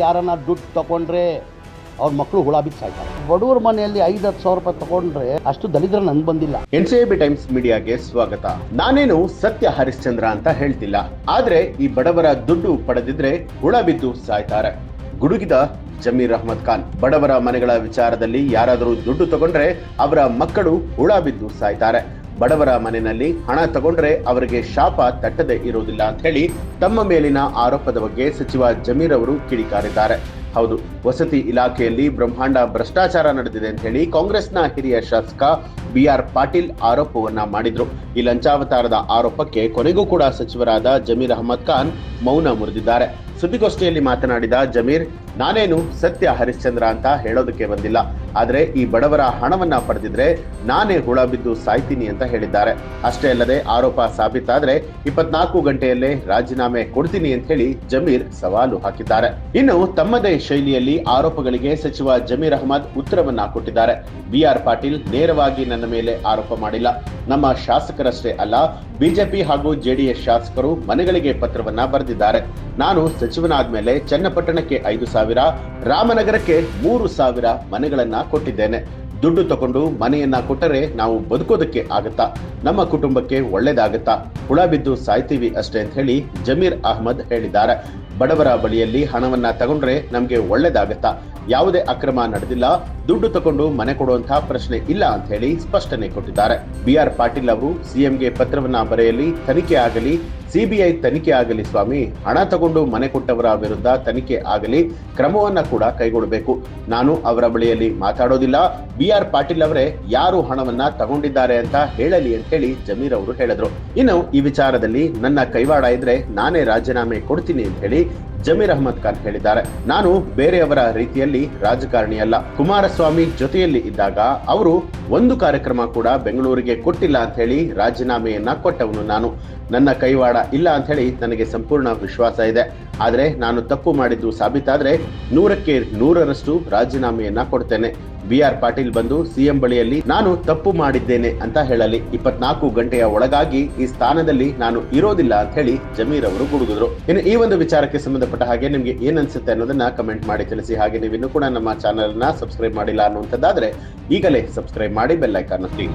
ಯಾರನ್ನ ದುಡ್ಡು ತಗೊಂಡ್ರೆ ಅವ್ರ ಮಕ್ಕಳು ಹುಳ ಬಿದ್ದು ಸಾಯ್ತಾರೆ. ಬಡವ್ರ ಮನೆಯಲ್ಲಿ 5-10 ಸಾವಿರ ರೂಪಾಯಿ ತಗೊಂಡ್ರೆ ಅಷ್ಟು ದಲಿದ್ರ ನನ್ಗೆ ಬಂದಿಲ್ಲ. NCAB ಟೈಮ್ಸ್ ಮೀಡಿಯಾಗೆ ಸ್ವಾಗತ. ನಾನೇನು ಸತ್ಯ ಹರಿಶ್ಚಂದ್ರ ಅಂತ ಹೇಳ್ತಿಲ್ಲ, ಆದ್ರೆ ಈ ಬಡವರ ದುಡ್ಡು ಪಡೆದಿದ್ರೆ ಹುಳ ಬಿದ್ದು ಸಾಯ್ತಾರೆ. ಗುಡುಗಿದ ಜಮೀರ್ ಅಹ್ಮದ್ ಖಾನ್. ಬಡವರ ಮನೆಗಳ ವಿಚಾರದಲ್ಲಿ ಯಾರಾದರೂ ದುಡ್ಡು ತಗೊಂಡ್ರೆ ಅವರ ಮಕ್ಕಳು ಹುಳ ಬಿದ್ದು ಸಾಯ್ತಾರೆ. ಬಡವರ ಮನೆಯಲ್ಲಿ ಹಣ ತಗೊಂಡ್ರೆ ಅವರಿಗೆ ಶಾಪ ತಟ್ಟದೆ ಇರುವುದಿಲ್ಲ ಅಂತ ಹೇಳಿ ತಮ್ಮ ಮೇಲಿನ ಆರೋಪದ ಬಗ್ಗೆ ಸಚಿವ ಜಮೀರ್ ಅವರು ಕಿಡಿಕಾರಿದ್ದಾರೆ. ಹೌದು, ವಸತಿ ಇಲಾಖೆಯಲ್ಲಿ ಬ್ರಹ್ಮಾಂಡ ಭ್ರಷ್ಟಾಚಾರ ನಡೆದಿದೆ ಅಂತ ಹೇಳಿ ಕಾಂಗ್ರೆಸ್ನ ಹಿರಿಯ ಶಾಸಕ BR ಪಾಟೀಲ್ ಆರೋಪವನ್ನ ಮಾಡಿದ್ರು. ಈ ಲಂಚಾವತಾರದ ಆರೋಪಕ್ಕೆ ಕೊನೆಗೂ ಕೂಡ ಸಚಿವರಾದ ಜಮೀರ್ ಅಹ್ಮದ್ ಖಾನ್ ಮೌನ ಮುರಿದಿದ್ದಾರೆ. ಸುದ್ದಿಗೋಷ್ಠಿಯಲ್ಲಿ ಮಾತನಾಡಿದ ಜಮೀರ್, ನಾನೇನು ಸತ್ಯ ಹರಿಶ್ಚಂದ್ರ ಅಂತ ಹೇಳೋದಕ್ಕೆ ಬಂದಿಲ್ಲ, ಆದ್ರೆ ಈ ಬಡವರ ಹಣವನ್ನ ಪಡೆದಿದ್ರೆ ನಾನೇ ಹುಳ ಬಿದ್ದು ಸಾಯ್ತೀನಿ ಅಂತ ಹೇಳಿದ್ದಾರೆ. ಅಷ್ಟೇ ಅಲ್ಲದೆ ಆರೋಪ ಸಾಬೀತಾದ್ರೆ 24 ಗಂಟೆಯಲ್ಲೇ ರಾಜೀನಾಮೆ ಕೊಡ್ತೀನಿ ಅಂತ ಹೇಳಿ ಜಮೀರ್ ಸವಾಲು ಹಾಕಿದ್ದಾರೆ. ಇನ್ನು ತಮ್ಮದೇ ಶೈಲಿಯಲ್ಲಿ ಆರೋಪಗಳಿಗೆ ಸಚಿವ ಜಮೀರ್ ಅಹ್ಮದ್ ಉತ್ತರವನ್ನ ಕೊಟ್ಟಿದ್ದಾರೆ. BR ಪಾಟೀಲ್ ನೇರವಾಗಿ ನನ್ನ ಮೇಲೆ ಆರೋಪ ಮಾಡಿಲ್ಲ. ನಮ್ಮ ಶಾಸಕರಷ್ಟೇ ಅಲ್ಲ, ಬಿಜೆಪಿ ಹಾಗೂ JDS ಶಾಸಕರು ಮನೆಗಳಿಗೆ ಪತ್ರವನ್ನ ಬರೆದಿದ್ದಾರೆ. ನಾನು ಸಚಿವನಾದ್ಮೇಲೆ ಚನ್ನಪಟ್ಟಣಕ್ಕೆ 5,000, ರಾಮನಗರಕ್ಕೆ 3,000 ಮನೆಗಳನ್ನ ಕೊಟ್ಟಿದ್ದೇನೆ. ದುಡ್ಡು ತಗೊಂಡು ಮನೆಯನ್ನ ಕೊಟ್ಟರೆ ನಾವು ಬದುಕೋದಕ್ಕೆ ಆಗತ್ತಾ? ನಮ್ಮ ಕುಟುಂಬಕ್ಕೆ ಒಳ್ಳೇದಾಗತ್ತಾ? ಹುಳ ಬಿದ್ದು ಸಾಯ್ತೀವಿ ಅಷ್ಟೇ ಅಂತ ಹೇಳಿ ಜಮೀರ್ ಅಹ್ಮದ್ ಹೇಳಿದ್ದಾರೆ. ಬಡವರ ಬಳಿಯಲ್ಲಿ ಹಣವನ್ನ ತಗೊಂಡ್ರೆ ನಮ್ಗೆ ಒಳ್ಳೇದಾಗತ್ತಾ? ಯಾವುದೇ ಅಕ್ರಮ ನಡೆದಿಲ್ಲ, ದುಡ್ಡು ತಗೊಂಡು ಮನೆ ಕೊಡುವಂತಹ ಪ್ರಶ್ನೆ ಇಲ್ಲ ಅಂತ ಹೇಳಿ ಸ್ಪಷ್ಟನೆ ಕೊಟ್ಟಿದ್ದಾರೆ. BR ಪಾಟೀಲ್ ಅವರು CMಗೆ ಪತ್ರವನ್ನ ಬರೆಯಲಿ, ತನಿಖೆ ಆಗಲಿ, CBI ತನಿಖೆ ಆಗಲಿ ಸ್ವಾಮಿ, ಹಣ ತಗೊಂಡು ಮನೆ ಕೊಟ್ಟವರ ವಿರುದ್ಧ ತನಿಖೆ ಆಗಲಿ, ಕ್ರಮವನ್ನ ಕೂಡ ಕೈಗೊಳ್ಳಬೇಕು. ನಾನು ಅವರ ಬಳಿಯಲ್ಲಿ ಮಾತಾಡೋದಿಲ್ಲ. BR ಪಾಟೀಲ್ ಅವರೇ ಯಾರು ಹಣವನ್ನ ತಗೊಂಡಿದ್ದಾರೆ ಅಂತ ಹೇಳಲಿ ಅಂತ ಹೇಳಿ ಜಮೀರ್ ಅವರು ಹೇಳಿದ್ರು. ಇನ್ನು ಈ ವಿಚಾರದಲ್ಲಿ ನನ್ನ ಕೈವಾಡ ಇದ್ರೆ ನಾನೇ ರಾಜೀನಾಮೆ ಕೊಡ್ತೀನಿ ಅಂತ ಹೇಳಿ ಜಮೀರ್ ಅಹ್ಮದ್ ಖಾನ್ ಹೇಳಿದ್ದಾರೆ. ನಾನು ಬೇರೆಯವರ ರೀತಿಯಲ್ಲಿ ರಾಜಕಾರಣಿ ಅಲ್ಲ. ಕುಮಾರಸ್ವಾಮಿ ಜೊತೆಯಲ್ಲಿ ಇದ್ದಾಗ ಅವರು ಒಂದು ಕಾರ್ಯಕ್ರಮ ಕೂಡ ಬೆಂಗಳೂರಿಗೆ ಕೊಟ್ಟಿಲ್ಲ ಅಂತ ಹೇಳಿ ರಾಜೀನಾಮೆಯನ್ನ ಕೊಟ್ಟವನು ನಾನು. ನನ್ನ ಕೈವಾಡ ಇಲ್ಲ ಅಂತ ಹೇಳಿ ನನಗೆ ಸಂಪೂರ್ಣ ವಿಶ್ವಾಸ ಇದೆ. ಆದ್ರೆ ನಾನು ತಪ್ಪು ಮಾಡಿದ್ದು ಸಾಬೀತಾದ್ರೆ 100ಕ್ಕೆ 100ರಷ್ಟು ರಾಜೀನಾಮೆಯನ್ನ ಕೊಡ್ತೇನೆ. BR ಪಾಟೀಲ್ ಬಂದು CM ಬಳಿಯಲ್ಲಿ ನಾನು ತಪ್ಪು ಮಾಡಿದ್ದೇನೆ ಅಂತ ಹೇಳಲಿ. 24 ಗಂಟೆಯ ಒಳಗಾಗಿ ಈ ಸ್ಥಾನದಲ್ಲಿ ನಾನು ಇರೋದಿಲ್ಲ ಅಂತ ಹೇಳಿ ಜಮೀರ್ ಅವರು ಗುಡುಗಿದ್ರು. ಇನ್ನು ಈ ಒಂದು ವಿಚಾರಕ್ಕೆ ಸಂಬಂಧಪಟ್ಟ ಹಾಗೆ ನಿಮ್ಗೆ ಏನ್ ಅನ್ಸುತ್ತೆ ಅನ್ನೋದನ್ನ ಕಮೆಂಟ್ ಮಾಡಿ ತಿಳಿಸಿ. ಹಾಗೆ ನೀವು ಇನ್ನೂ ಕೂಡ ನಮ್ಮ ಚಾನೆಲ್ ನ ಸಬ್ಸ್ಕ್ರೈಬ್ ಮಾಡಿಲ್ಲ ಅನ್ನುವಂಥದ್ದಾದ್ರೆ ಈಗಲೇ ಸಬ್ಸ್ಕ್ರೈಬ್ ಮಾಡಿ, ಬೆಲ್ ಐಕಾನ್ ಒತ್ತಿ.